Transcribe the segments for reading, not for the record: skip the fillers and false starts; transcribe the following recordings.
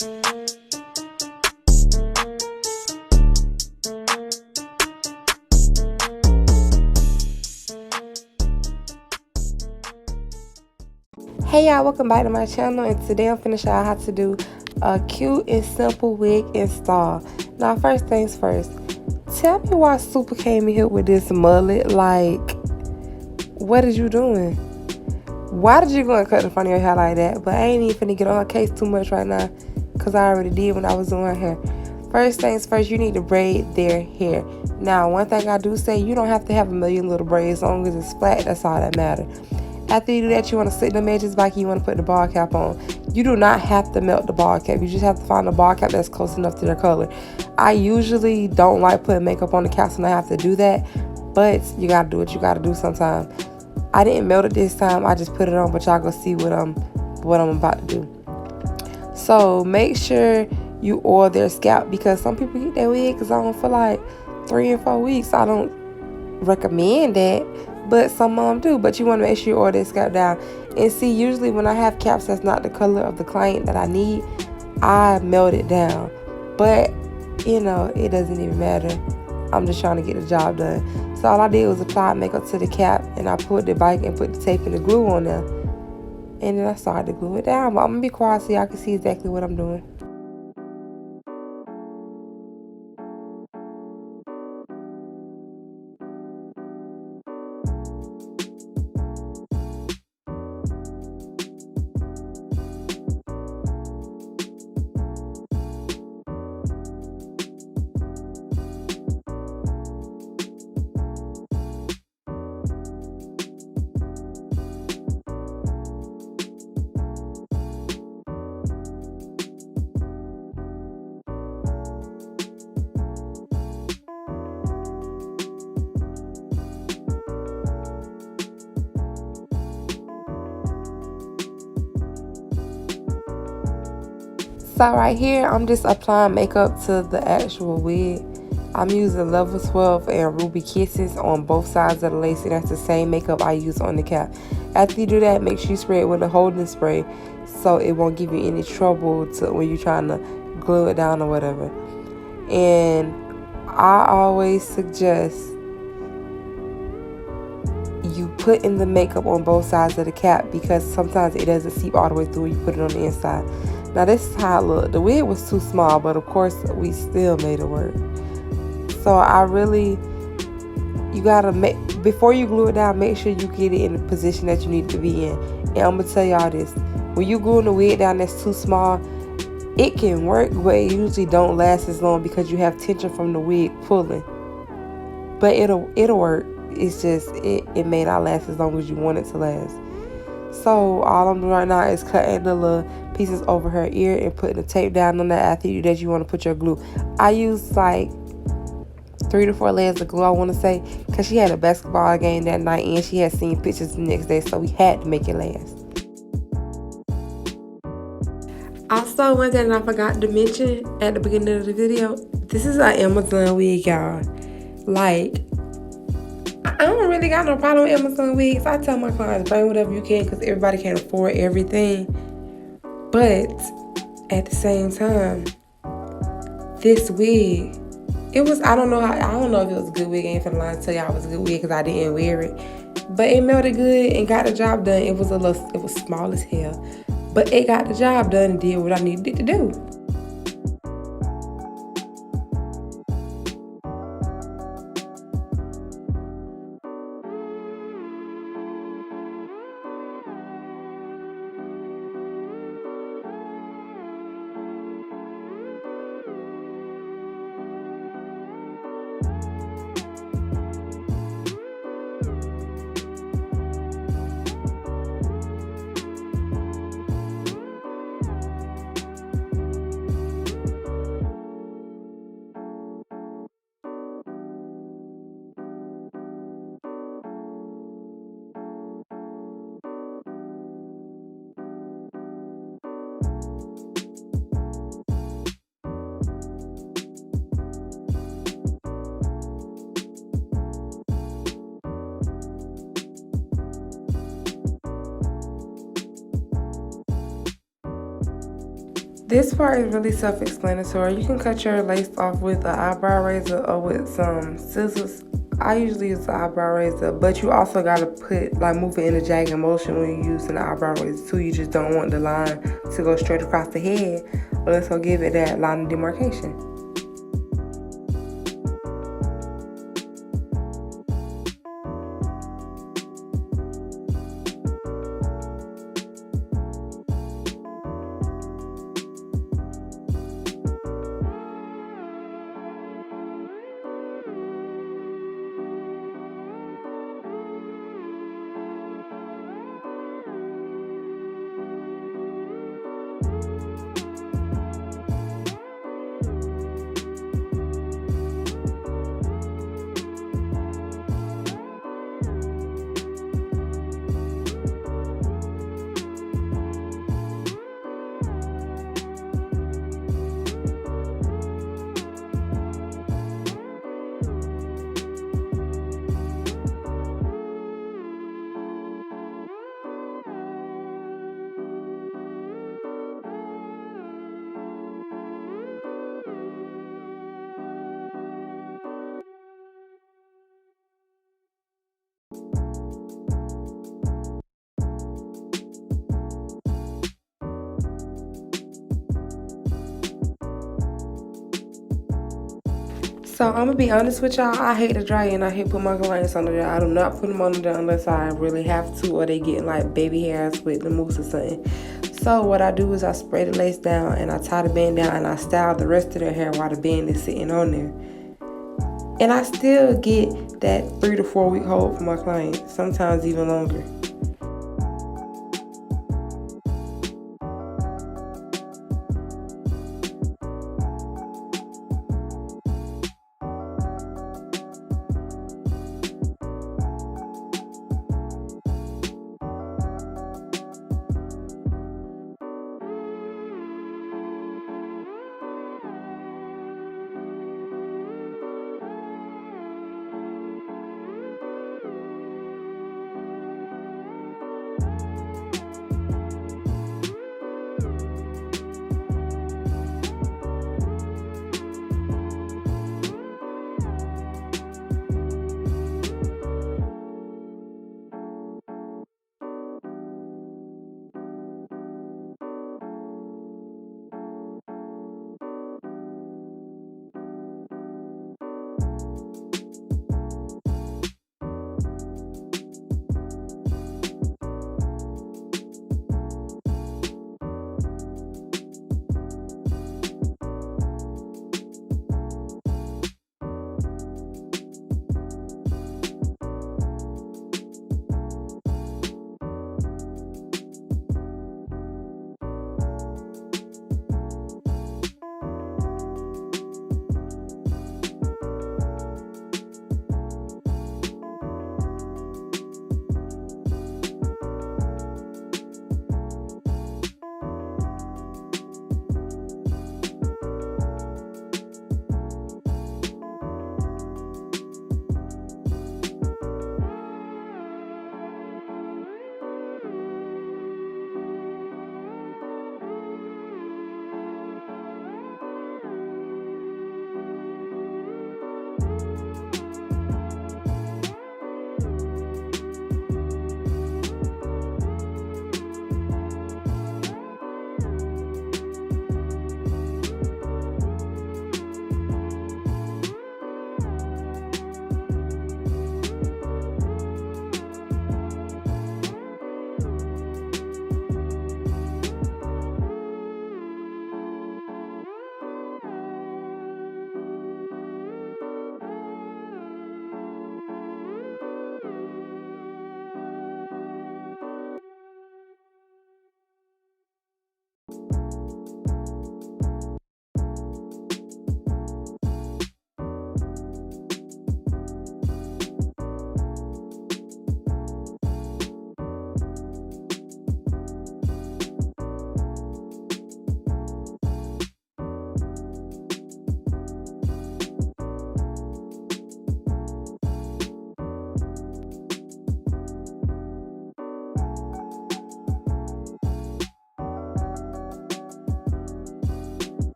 Hey y'all, welcome back to my channel, and today I'm finna show y'all how to do a cute and simple wig install. Now first things first, tell me why Super came in here with this mullet. Like, what is you doing? Why did you go and cut the front of your hair like that? But I ain't even finna get on her case too much right now, because I already did when I was doing her hair. First things first, you need to braid their hair. Now one thing I do say, you don't have to have a million little braids. As long as it's flat, that's all that matters. After you do that, you want to slit the edges back and you want to put the ball cap on. You do not have to melt the ball cap. You just have to find a ball cap that's close enough to their color. I usually don't like putting makeup on the caps when I have to do that, but you got to do what you got to do sometimes. I didn't melt it this time. I just put it on, but y'all go see what I'm about to do. So make sure you oil their scalp, because some people get their wigs on for like 3 and 4 weeks. I don't recommend that, but some of them do. But you want to make sure you oil their scalp down. And see, usually when I have caps that's not the color of the client that I need, I melt it down. But you know, it doesn't even matter. I'm just trying to get the job done. So all I did was apply makeup to the cap, and I pulled it back and put the tape and the glue on there, and then I started to glue it down. But I'm gonna be quiet so y'all can see exactly what I'm doing. So right here, I'm just applying makeup to the actual wig. I'm using level 12 and Ruby Kisses on both sides of the lace, and that's the same makeup I use on the cap. After you do that, make sure you spray it with a holding spray so it won't give you any trouble when you're trying to glue it down or whatever. And I always suggest you put in the makeup on both sides of the cap, because sometimes it doesn't seep all the way through when you put it on the inside. Now this is how it looked. The wig was too small, but of course we still made it work. So you gotta before you glue it down, make sure you get it in the position that you need it to be in. And I'm gonna tell y'all this: when you gluing the wig down that's too small, it can work, but it usually don't last as long because you have tension from the wig pulling. But it'll work. It's just it may not last as long as you want it to last. So all I'm doing right now is cutting the little pieces over her ear and putting the tape down on that. After you want to put your glue. I used like 3 to 4 layers of glue, I want to say, because she had a basketball game that night and she had seen pictures the next day, so we had to make it last. Also, one thing I forgot to mention at the beginning of the video, this is an Amazon wig, y'all. Like, I don't really got no problem with Amazon wigs. I tell my clients, bring whatever you can, because everybody can't afford everything. But at the same time, this wig, I don't know if it was a good wig. I ain't finna lie and tell y'all it was a good wig because I didn't wear it. But it melted good and got the job done. It was small as hell, but it got the job done and did what I needed it to do. This part is really self-explanatory. You can cut your lace off with an eyebrow razor or with some scissors. I usually use the eyebrow razor, but you also gotta move it in a jagged motion when you're using the eyebrow razor too. You just don't want the line to go straight across the head, but let's go give it that line of demarcation. So I'm gonna be honest with y'all. I hate to dry and I hate put my clients under there. I do not put them under there unless I really have to, or they getting like baby hairs with the mousse or something. So what I do is I spray the lace down and I tie the band down and I style the rest of their hair while the band is sitting on there. And I still get that 3 to 4 week hold for my clients, sometimes even longer.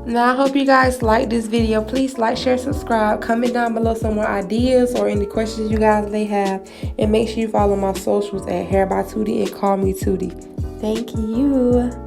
Now, I hope you guys like this video. Please like, share, subscribe. Comment down below some more ideas or any questions you guys may have. And make sure you follow my socials at Hair by Tootie and Call Me Tootie. Thank you.